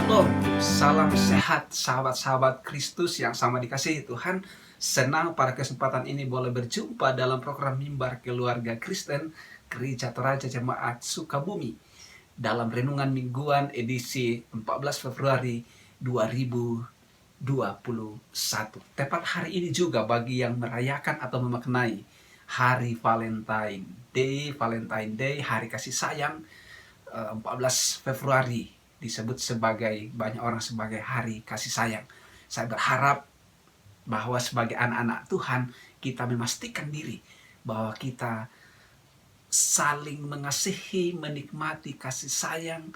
Shalom, salam sehat sahabat-sahabat Kristus yang sama dikasihi Tuhan. Senang pada kesempatan ini boleh berjumpa dalam program Mimbar Keluarga Kristen Gereja Toraja Jemaat Sukabumi dalam renungan mingguan edisi 14 Februari 2021. Tepat hari ini juga bagi yang merayakan atau memaknai hari Valentine Day, hari kasih sayang. 14 Februari disebut sebagai, banyak orang sebagai hari kasih sayang. Saya berharap bahwa sebagai anak-anak Tuhan kita memastikan diri bahwa kita saling mengasihi, menikmati kasih sayang,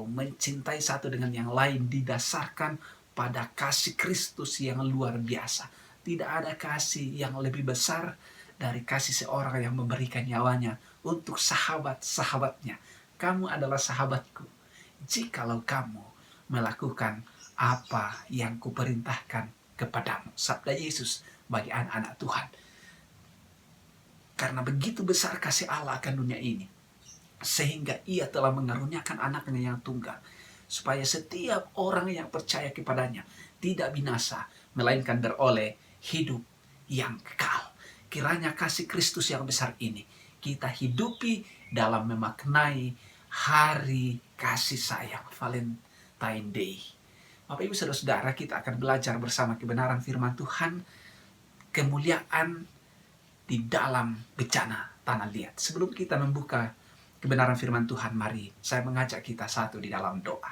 mencintai satu dengan yang lain didasarkan pada kasih Kristus yang luar biasa. Tidak ada kasih yang lebih besar dari kasih seorang yang memberikan nyawanya untuk sahabat-sahabatnya. Kamu adalah sahabatku jikalau kamu melakukan apa yang kuperintahkan kepadamu. Sabda Yesus bagi anak-anak Tuhan. Karena begitu besar kasih Allah akan dunia ini, sehingga ia telah mengaruniakan anaknya yang tunggal, supaya setiap orang yang percaya kepadanya tidak binasa, melainkan beroleh hidup yang kekal. Kiranya kasih Kristus yang besar ini kita hidupi dalam memaknai hari kasih sayang Valentine Day. Bapak Ibu Saudara-saudara, kita akan belajar bersama kebenaran firman Tuhan, kemuliaan di dalam bencana tanah liat. Sebelum kita membuka kebenaran firman Tuhan, mari saya mengajak kita satu di dalam doa.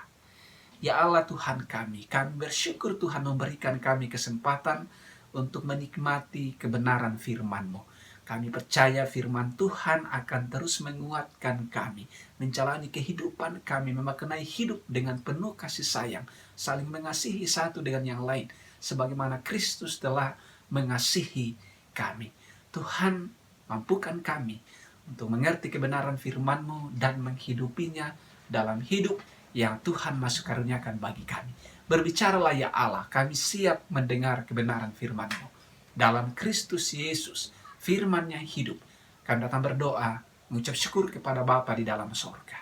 Ya Allah Tuhan kami bersyukur Tuhan memberikan kami kesempatan untuk menikmati kebenaran firman-Mu. Kami percaya firman Tuhan akan terus menguatkan kami, menjalani kehidupan kami, memaknai hidup dengan penuh kasih sayang, saling mengasihi satu dengan yang lain, sebagaimana Kristus telah mengasihi kami. Tuhan, mampukan kami untuk mengerti kebenaran firman-Mu dan menghidupinya dalam hidup yang Tuhan masuk karuniakan bagi kami. Berbicaralah ya Allah, kami siap mendengar kebenaran firman-Mu. Dalam Kristus Yesus, firman-Nya hidup. Kami datang berdoa, mengucap syukur kepada Bapa di dalam sorga.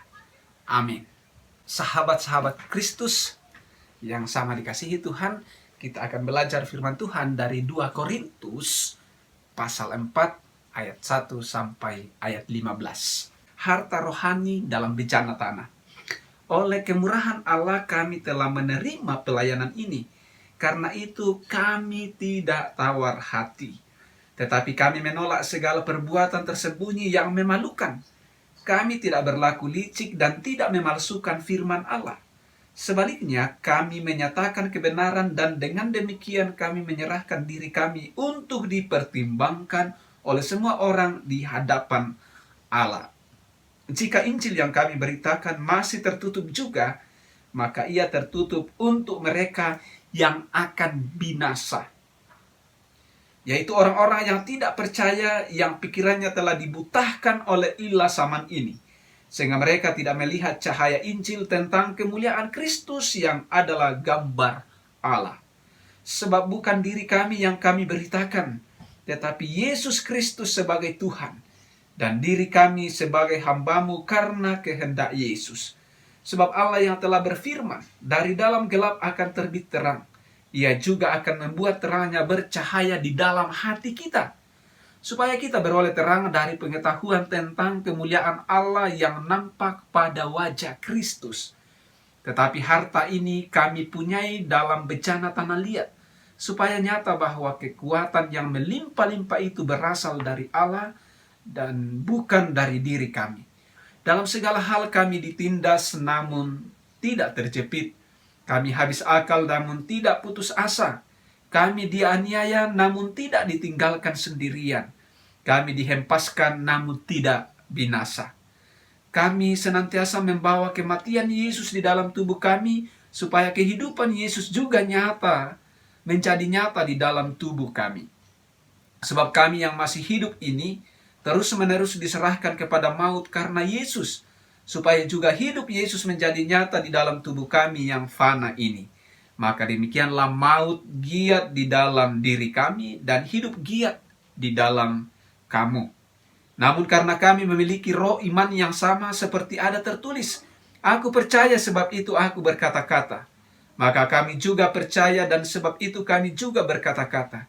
Amin. Sahabat-sahabat Kristus yang sama dikasihi Tuhan, kita akan belajar firman Tuhan dari 2 Korintus pasal 4 ayat 1 sampai ayat 15. Harta rohani dalam bejana tanah. Oleh kemurahan Allah kami telah menerima pelayanan ini. Karena itu kami tidak tawar hati. Tetapi kami menolak segala perbuatan tersembunyi yang memalukan. Kami tidak berlaku licik dan tidak memalsukan firman Allah. Sebaliknya, kami menyatakan kebenaran dan dengan demikian kami menyerahkan diri kami untuk dipertimbangkan oleh semua orang di hadapan Allah. Jika Injil yang kami beritakan masih tertutup juga, maka ia tertutup untuk mereka yang akan binasa, yaitu orang-orang yang tidak percaya, yang pikirannya telah dibutahkan oleh ilah zaman ini, sehingga mereka tidak melihat cahaya Injil tentang kemuliaan Kristus yang adalah gambar Allah. Sebab bukan diri kami yang kami beritakan, tetapi Yesus Kristus sebagai Tuhan, dan diri kami sebagai hamba-Mu karena kehendak Yesus. Sebab Allah yang telah berfirman, dari dalam gelap akan terbit terang, Ia juga akan membuat terangnya bercahaya di dalam hati kita, supaya kita beroleh terang dari pengetahuan tentang kemuliaan Allah yang nampak pada wajah Kristus. Tetapi harta ini kami punyai dalam bejana tanah liat, supaya nyata bahwa kekuatan yang melimpah-limpah itu berasal dari Allah dan bukan dari diri kami. Dalam segala hal kami ditindas namun tidak terjepit. Kami habis akal namun tidak putus asa. Kami dianiaya namun tidak ditinggalkan sendirian. Kami dihempaskan namun tidak binasa. Kami senantiasa membawa kematian Yesus di dalam tubuh kami, supaya kehidupan Yesus juga menjadi nyata di dalam tubuh kami. Sebab kami yang masih hidup ini terus-menerus diserahkan kepada maut karena Yesus, supaya juga hidup Yesus menjadi nyata di dalam tubuh kami yang fana ini. Maka demikianlah maut giat di dalam diri kami dan hidup giat di dalam kamu. Namun karena kami memiliki roh iman yang sama seperti ada tertulis, Aku percaya sebab itu aku berkata-kata. Maka kami juga percaya dan sebab itu kami juga berkata-kata.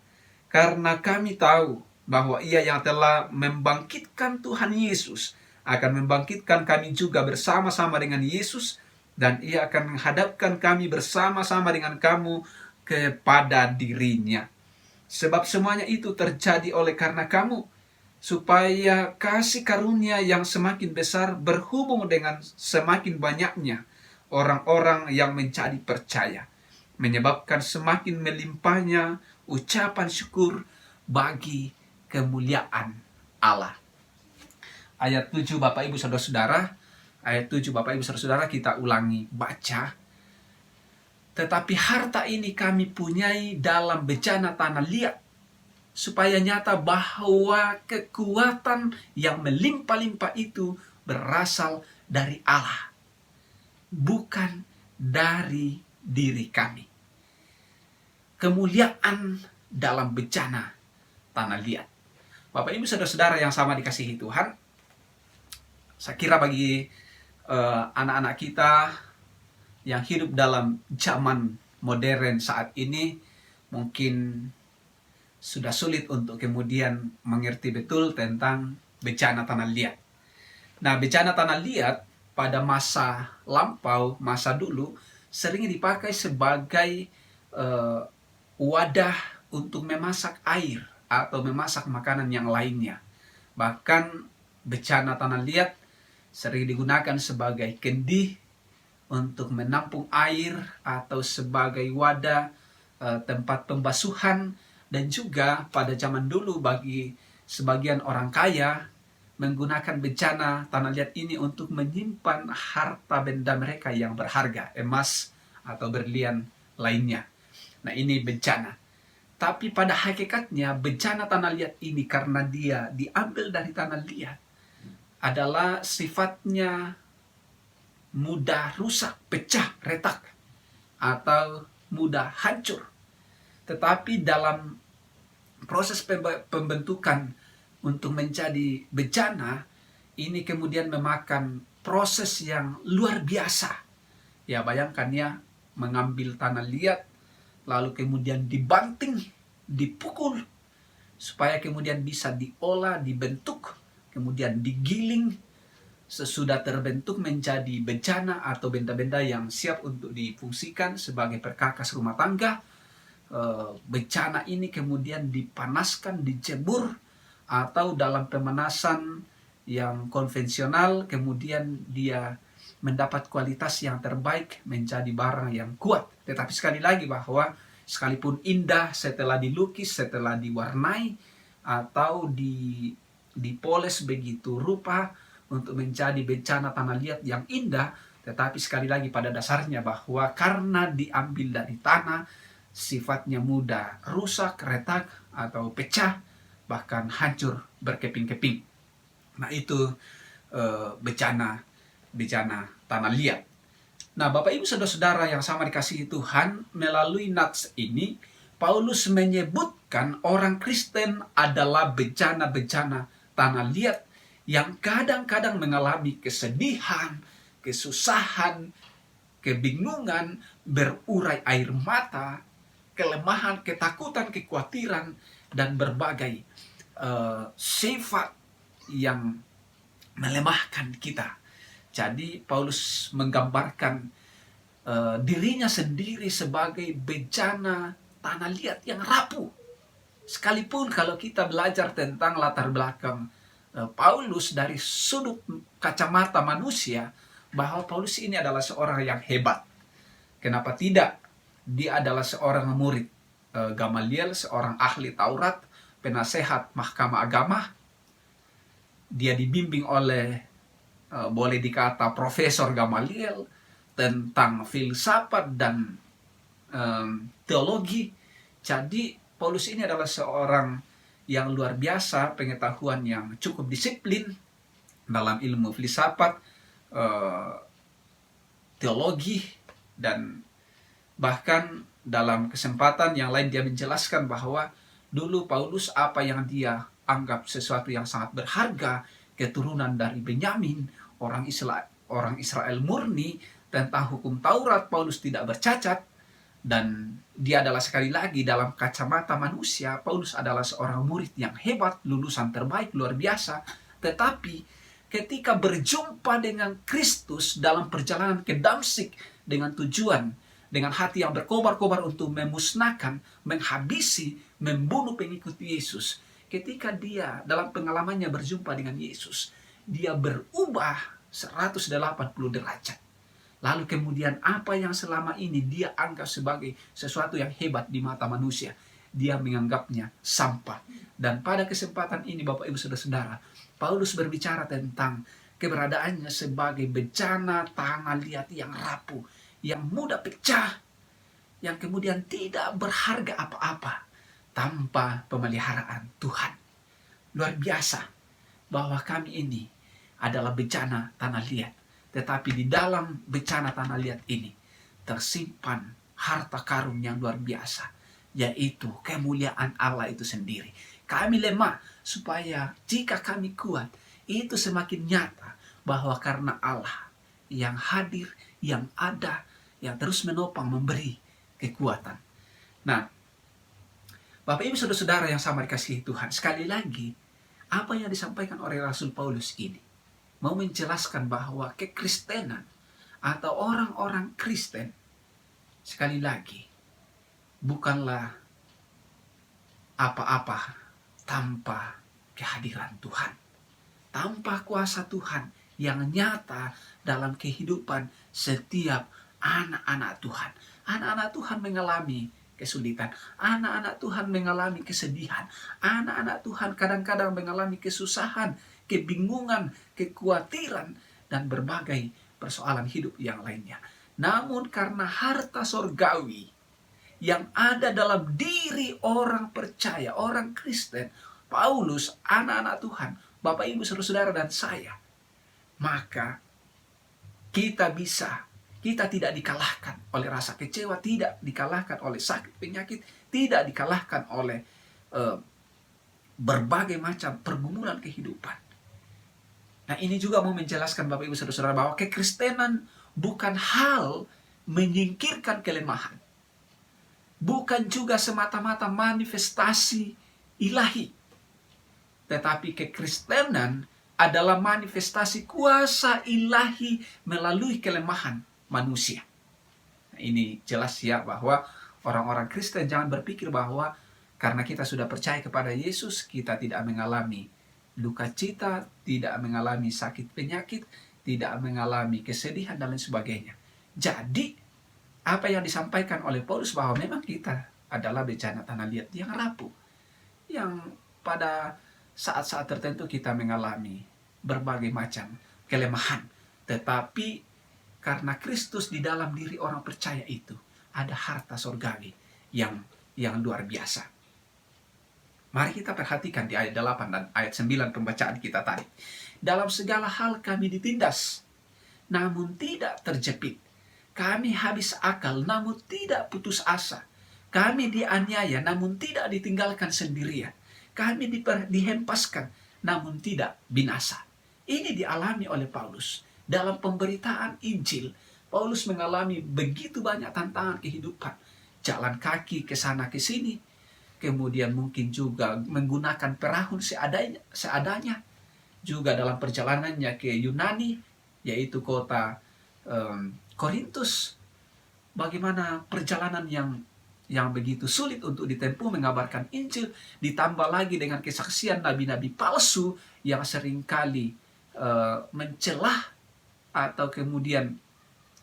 Karena kami tahu bahwa Ia yang telah membangkitkan Tuhan Yesus akan membangkitkan kami juga bersama-sama dengan Yesus, dan Ia akan menghadapkan kami bersama-sama dengan kamu kepada dirinya. Sebab semuanya itu terjadi oleh karena kamu, supaya kasih karunia yang semakin besar berhubung dengan semakin banyaknya orang-orang yang menjadi percaya, menyebabkan semakin melimpahnya ucapan syukur bagi kemuliaan Allah. Ayat 7 Bapak Ibu Saudara-saudara, ayat 7 Bapak Ibu Saudara-saudara, kita ulangi baca. Tetapi harta ini kami punyai dalam bejana tanah liat, supaya nyata bahwa kekuatan yang melimpah-limpah itu berasal dari Allah, bukan dari diri kami. Kemuliaan dalam bejana tanah liat. Bapak Ibu Saudara-saudara yang sama dikasihi Tuhan, saya kira bagi anak-anak kita yang hidup dalam zaman modern saat ini, mungkin sudah sulit untuk kemudian mengerti betul tentang bencana tanah liat. Nah, bencana tanah liat pada masa lampau, masa dulu, sering dipakai sebagai wadah untuk memasak air atau memasak makanan yang lainnya. Bahkan bencana tanah liat sering digunakan sebagai kendi untuk menampung air atau sebagai wadah tempat pembasuhan, dan juga pada zaman dulu bagi sebagian orang kaya menggunakan bencana tanah liat ini untuk menyimpan harta benda mereka yang berharga, emas atau berlian lainnya. Nah, ini bencana. Tapi pada hakikatnya bencana tanah liat ini, karena dia diambil dari tanah liat, adalah sifatnya mudah rusak, pecah, retak, atau mudah hancur. Tetapi dalam proses pembentukan untuk menjadi bencana, ini kemudian memakan proses yang luar biasa. Ya, bayangkan ya, mengambil tanah liat, lalu kemudian dibanting, dipukul, supaya kemudian bisa diolah, dibentuk, kemudian digiling, sesudah terbentuk menjadi bencana atau benda-benda yang siap untuk difungsikan sebagai perkakas rumah tangga. Bencana ini kemudian dipanaskan, dijemur, atau dalam pemanasan yang konvensional kemudian dia mendapat kualitas yang terbaik, menjadi barang yang kuat. Tetapi sekali lagi bahwa sekalipun indah setelah dilukis, setelah diwarnai, atau dipoles begitu rupa untuk menjadi bencana tanah liat yang indah, tetapi sekali lagi pada dasarnya bahwa karena diambil dari tanah, sifatnya mudah rusak, retak, atau pecah, bahkan hancur berkeping-keping. Nah, itu bencana tanah liat. Nah, Bapak Ibu Saudara-saudara yang sama dikasihi Tuhan, melalui nats ini Paulus menyebutkan orang Kristen adalah bencana-bencana tanah liat yang kadang-kadang mengalami kesedihan, kesusahan, kebingungan, berurai air mata, kelemahan, ketakutan, kekhawatiran, dan berbagai sifat yang melemahkan kita. Jadi Paulus menggambarkan dirinya sendiri sebagai bencana tanah liat yang rapuh. Sekalipun kalau kita belajar tentang latar belakang Paulus dari sudut kacamata manusia, bahwa Paulus ini adalah seorang yang hebat. Kenapa tidak? Dia adalah seorang murid Gamaliel, seorang ahli Taurat, penasehat mahkamah agama. Dia dibimbing oleh boleh dikata Profesor Gamaliel tentang filsafat dan teologi. Jadi Paulus ini adalah seorang yang luar biasa, pengetahuan yang cukup disiplin dalam ilmu filsafat, teologi, dan bahkan dalam kesempatan yang lain dia menjelaskan bahwa dulu Paulus apa yang dia anggap sesuatu yang sangat berharga, keturunan dari Benyamin, orang orang Israel murni tentang hukum Taurat, Paulus tidak bercacat, dan dia adalah sekali lagi dalam kacamata manusia, Paulus adalah seorang murid yang hebat, lulusan terbaik, luar biasa. Tetapi ketika berjumpa dengan Kristus dalam perjalanan ke Damsyik dengan tujuan, dengan hati yang berkobar-kobar untuk memusnahkan, menghabisi, membunuh pengikut Yesus, ketika dia dalam pengalamannya berjumpa dengan Yesus, dia berubah 180 derajat. Lalu kemudian apa yang selama ini dia anggap sebagai sesuatu yang hebat di mata manusia, dia menganggapnya sampah. Dan pada kesempatan ini Bapak Ibu Saudara-saudara, Paulus berbicara tentang keberadaannya sebagai bejana tanah liat yang rapuh, yang mudah pecah, yang kemudian tidak berharga apa-apa tanpa pemeliharaan Tuhan. Luar biasa bahwa kami ini adalah bejana tanah liat. Tetapi di dalam bencana tanah liat ini tersimpan harta karun yang luar biasa, yaitu kemuliaan Allah itu sendiri. Kami lemah, supaya jika kami kuat, itu semakin nyata bahwa karena Allah yang hadir, yang ada, yang terus menopang, memberi kekuatan. Nah, Bapak Ibu Saudara-saudara yang sama dikasihi Tuhan, sekali lagi apa yang disampaikan oleh Rasul Paulus ini mau menjelaskan bahwa kekristenan atau orang-orang Kristen, sekali lagi, bukanlah apa-apa tanpa kehadiran Tuhan, tanpa kuasa Tuhan yang nyata dalam kehidupan setiap anak-anak Tuhan. Anak-anak Tuhan mengalami kesulitan, anak-anak Tuhan mengalami kesedihan, anak-anak Tuhan kadang-kadang mengalami kesusahan, kebingungan, kekhawatiran, dan berbagai persoalan hidup yang lainnya. Namun karena harta sorgawi yang ada dalam diri orang percaya, orang Kristen, Paulus, anak-anak Tuhan, Bapak Ibu Saudara dan saya, maka kita tidak dikalahkan oleh rasa kecewa, tidak dikalahkan oleh sakit penyakit, tidak dikalahkan oleh berbagai macam pergumulan kehidupan. Nah, ini juga mau menjelaskan Bapak Ibu Saudara bahwa kekristenan bukan hal menyingkirkan kelemahan. Bukan juga semata-mata manifestasi ilahi. Tetapi kekristenan adalah manifestasi kuasa ilahi melalui kelemahan manusia. Nah, ini jelas ya bahwa orang-orang Kristen jangan berpikir bahwa karena kita sudah percaya kepada Yesus, kita tidak mengalami duka cita, tidak mengalami sakit penyakit, tidak mengalami kesedihan dan lain sebagainya. Jadi, apa yang disampaikan oleh Paulus bahwa memang kita adalah bencana tanah liat yang rapuh, yang pada saat-saat tertentu kita mengalami berbagai macam kelemahan. Tetapi karena Kristus di dalam diri orang percaya itu, ada harta sorgawi yang luar biasa. Mari kita perhatikan di ayat 8 dan ayat 9 pembacaan kita tadi. Dalam segala hal kami ditindas, namun tidak terjepit. Kami habis akal, namun tidak putus asa. Kami dianiaya, namun tidak ditinggalkan sendirian. Kami dihempaskan, namun tidak binasa. Ini dialami oleh Paulus. Dalam pemberitaan Injil, Paulus mengalami begitu banyak tantangan kehidupan. Jalan kaki ke sana ke sini, kemudian mungkin juga menggunakan perahu seadanya. Juga dalam perjalanannya ke Yunani, yaitu kota Korintus, bagaimana perjalanan yang begitu sulit untuk ditempuh mengabarkan Injil, ditambah lagi dengan kesaksian nabi-nabi palsu yang seringkali mencelah atau kemudian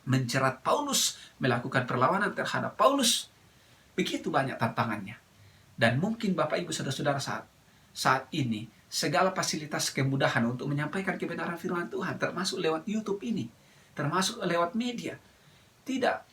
menjerat Paulus, melakukan perlawanan terhadap Paulus. Begitu banyak tantangannya. Dan mungkin Bapak Ibu Saudara-saudara saat ini segala fasilitas kemudahan untuk menyampaikan kebenaran firman Tuhan, termasuk lewat YouTube ini, termasuk lewat media, tidak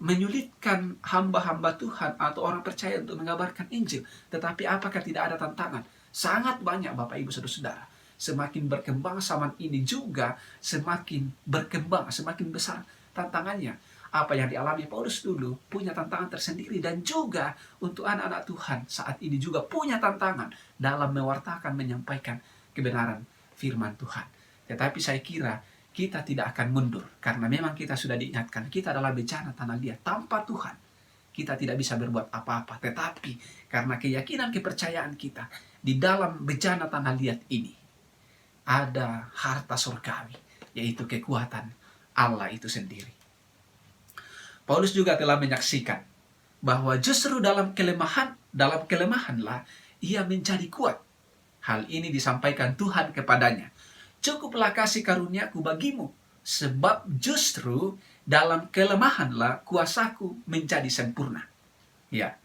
menyulitkan hamba-hamba Tuhan atau orang percaya untuk mengabarkan Injil. Tetapi apakah tidak ada tantangan? Sangat banyak Bapak Ibu Saudara-saudara. Semakin berkembang zaman ini juga semakin berkembang, semakin besar tantangannya. Apa yang dialami Paulus dulu punya tantangan tersendiri, dan juga untuk anak-anak Tuhan saat ini juga punya tantangan dalam mewartakan, menyampaikan kebenaran firman Tuhan. Tetapi saya kira kita tidak akan mundur. Karena memang kita sudah diingatkan, kita adalah bejana tanah liat. Tanpa Tuhan, kita tidak bisa berbuat apa-apa. Tetapi karena keyakinan kepercayaan kita, di dalam bejana tanah liat ini, ada harta surgawi, yaitu kekuatan Allah itu sendiri. Paulus juga telah menyaksikan bahwa justru dalam kelemahanlah ia menjadi kuat. Hal ini disampaikan Tuhan kepadanya. Cukuplah kasih karuniaku bagimu, sebab justru dalam kelemahanlah kuasaku menjadi sempurna. Ya,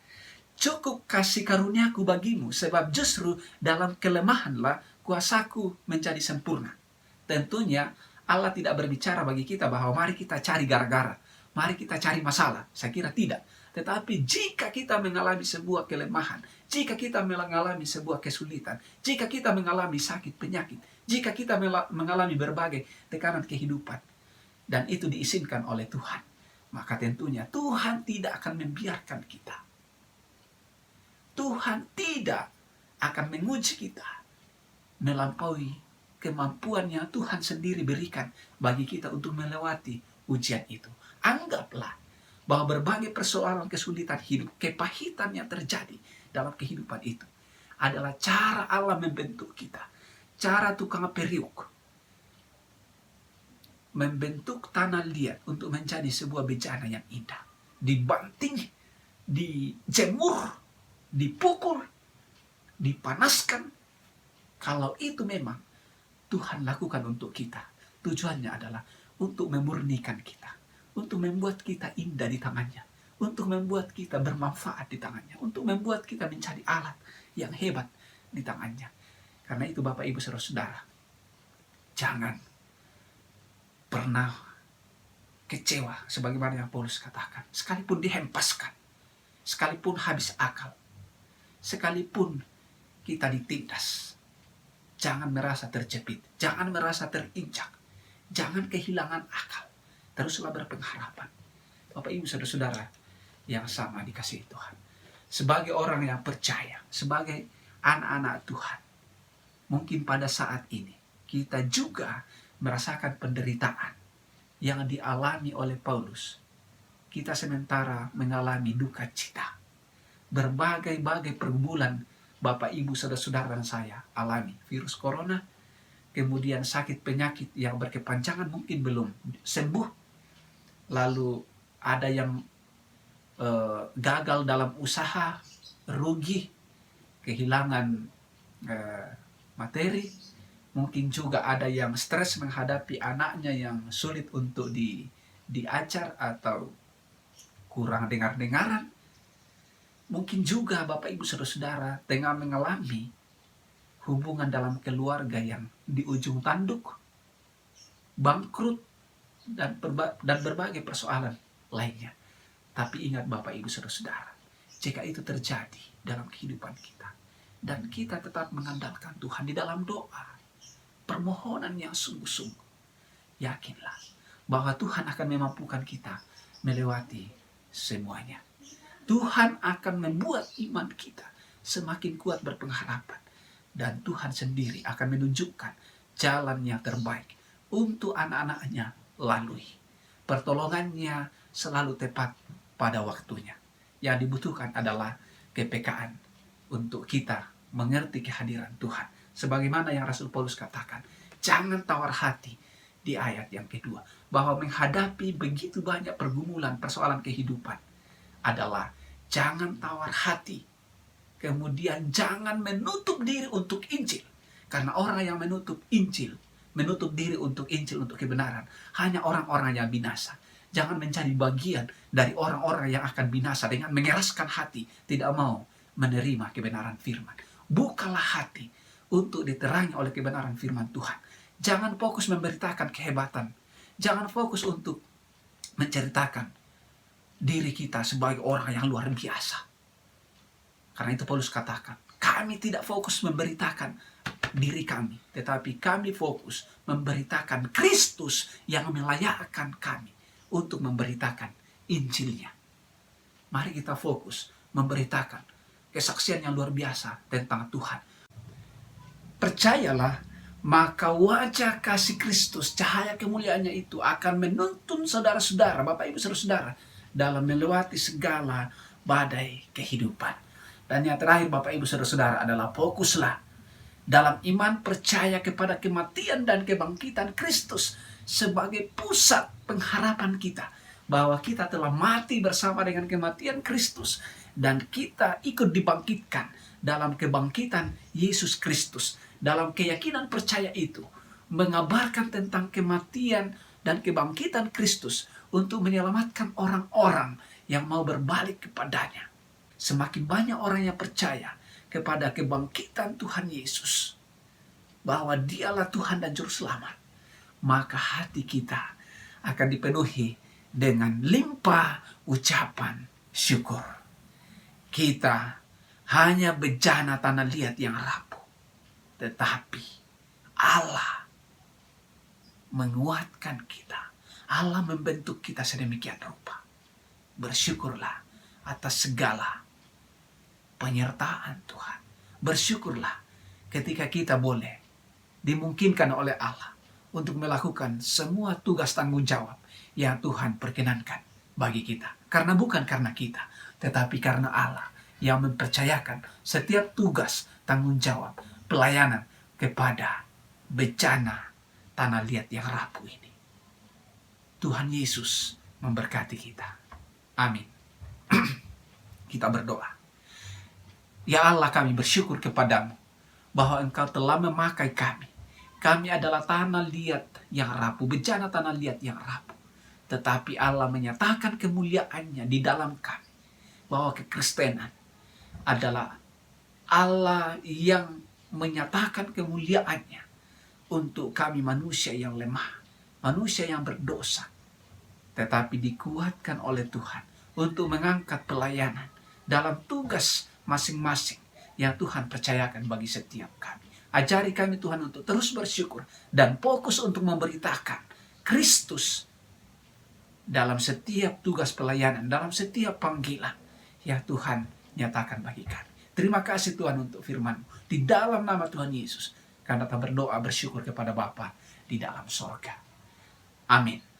cukup kasih karuniaku bagimu, sebab justru dalam kelemahanlah kuasaku menjadi sempurna. Tentunya Allah tidak berbicara bagi kita bahwa mari kita cari gara-gara, mari kita cari masalah. Saya kira tidak. Tetapi jika kita mengalami sebuah kelemahan, jika kita mengalami sebuah kesulitan, jika kita mengalami sakit penyakit, jika kita mengalami berbagai tekanan kehidupan, dan itu diizinkan oleh Tuhan, maka tentunya Tuhan tidak akan membiarkan kita. Tuhan tidak akan menguji kita melampaui kemampuan yang Tuhan sendiri berikan bagi kita untuk melewati ujian itu. Anggaplah bahwa berbagai persoalan kesulitan hidup, kepahitan yang terjadi dalam kehidupan itu adalah cara Allah membentuk kita. Cara tukang periuk membentuk tanah liat untuk menjadi sebuah bejana yang indah. Dibanting, dijemur, dipukul, dipanaskan. Kalau itu memang Tuhan lakukan untuk kita, tujuannya adalah untuk memurnikan kita, untuk membuat kita indah di tangannya, untuk membuat kita bermanfaat di tangannya, untuk membuat kita menjadi alat yang hebat di tangannya. Karena itu Bapak Ibu Saudara-saudara, jangan pernah kecewa sebagaimana yang Paulus katakan. Sekalipun dihempaskan, sekalipun habis akal, sekalipun kita ditindas, jangan merasa terjepit, jangan merasa terinjak, jangan kehilangan akal. Teruslah berpengharapan. Bapak Ibu Saudara-saudara yang sama dikasihi Tuhan, sebagai orang yang percaya, sebagai anak-anak Tuhan, mungkin pada saat ini kita juga merasakan penderitaan yang dialami oleh Paulus. Kita sementara mengalami duka cita. Berbagai-bagai pergumulan Bapak Ibu Saudara-saudara dan saya alami. Virus corona, kemudian sakit penyakit yang berkepanjangan mungkin belum sembuh. Lalu ada yang gagal dalam usaha, rugi, kehilangan materi. Mungkin juga ada yang stres menghadapi anaknya yang sulit untuk diajar atau kurang dengar-dengaran. Mungkin juga Bapak Ibu Saudara-saudara tengah mengalami hubungan dalam keluarga yang di ujung tanduk, bangkrut, dan berbagai persoalan lainnya. Tapi ingat Bapak Ibu Saudara-saudara, jika itu terjadi dalam kehidupan kita, dan kita tetap mengandalkan Tuhan di dalam doa, permohonan yang sungguh-sungguh, yakinlah bahwa Tuhan akan memampukan kita melewati semuanya. Tuhan akan membuat iman kita semakin kuat berpengharapan, dan Tuhan sendiri akan menunjukkan jalan yang terbaik untuk anak-anaknya lalui. Pertolongannya selalu tepat pada waktunya. Yang dibutuhkan adalah kepekaan untuk kita mengerti kehadiran Tuhan. Sebagaimana yang Rasul Paulus katakan, jangan tawar hati di ayat yang kedua, bahwa menghadapi begitu banyak pergumulan persoalan kehidupan adalah jangan tawar hati. Kemudian jangan menutup diri untuk Injil. Karena orang yang menutup Injil, menutup diri untuk Injil, untuk kebenaran, hanya orang-orang yang binasa. Jangan menjadi bagian dari orang-orang yang akan binasa dengan mengeraskan hati, tidak mau menerima kebenaran firman. Bukalah hati untuk diterangi oleh kebenaran firman Tuhan. Jangan fokus memberitakan kehebatan. Jangan fokus untuk menceritakan diri kita sebagai orang yang luar biasa. Karena itu Paulus katakan, kami tidak fokus memberitakan diri kami, tetapi kami fokus memberitakan Kristus yang melayakkan kami untuk memberitakan Injilnya. Mari kita fokus memberitakan kesaksian yang luar biasa tentang Tuhan. Percayalah maka wajah kasih Kristus, cahaya kemuliaannya itu akan menuntun saudara-saudara, Bapak Ibu saudara-saudara, dalam melewati segala badai kehidupan. Dan yang terakhir Bapak Ibu saudara-saudara adalah fokuslah dalam iman percaya kepada kematian dan kebangkitan Kristus sebagai pusat pengharapan kita, bahwa kita telah mati bersama dengan kematian Kristus dan kita ikut dibangkitkan dalam kebangkitan Yesus Kristus. Dalam keyakinan percaya itu, mengabarkan tentang kematian dan kebangkitan Kristus untuk menyelamatkan orang-orang yang mau berbalik kepadanya. Semakin banyak orang yang percaya kepada kebangkitan Tuhan Yesus, bahwa Dialah Tuhan dan Juru Selamat, maka hati kita akan dipenuhi dengan limpah ucapan syukur. Kita hanya bejana tanah liat yang rapuh, tetapi Allah menguatkan kita. Allah membentuk kita sedemikian rupa. Bersyukurlah atas segala penyertaan Tuhan. Bersyukurlah ketika kita boleh dimungkinkan oleh Allah untuk melakukan semua tugas tanggung jawab yang Tuhan perkenankan bagi kita. Karena bukan karena kita, tetapi karena Allah yang mempercayakan setiap tugas tanggung jawab pelayanan kepada bejana tanah liat yang rapuh ini. Tuhan Yesus memberkati kita. Amin. Kita berdoa. Ya Allah, kami bersyukur kepadamu bahwa Engkau telah memakai kami. Kami adalah tanah liat yang rapuh, bejana tanah liat yang rapuh. Tetapi Allah menyatakan kemuliaannya di dalam kami. Bahwa kekristenan adalah Allah yang menyatakan kemuliaannya untuk kami manusia yang lemah, manusia yang berdosa. Tetapi dikuatkan oleh Tuhan untuk mengangkat pelayanan dalam tugas masing-masing yang Tuhan percayakan bagi setiap kami. Ajari kami Tuhan untuk terus bersyukur dan fokus untuk memberitakan Kristus dalam setiap tugas pelayanan, dalam setiap panggilan yang Tuhan nyatakan bagi kami. Terima kasih Tuhan untuk firman-Mu. Di dalam nama Tuhan Yesus, karena kita berdoa bersyukur kepada Bapa di dalam sorga. Amin.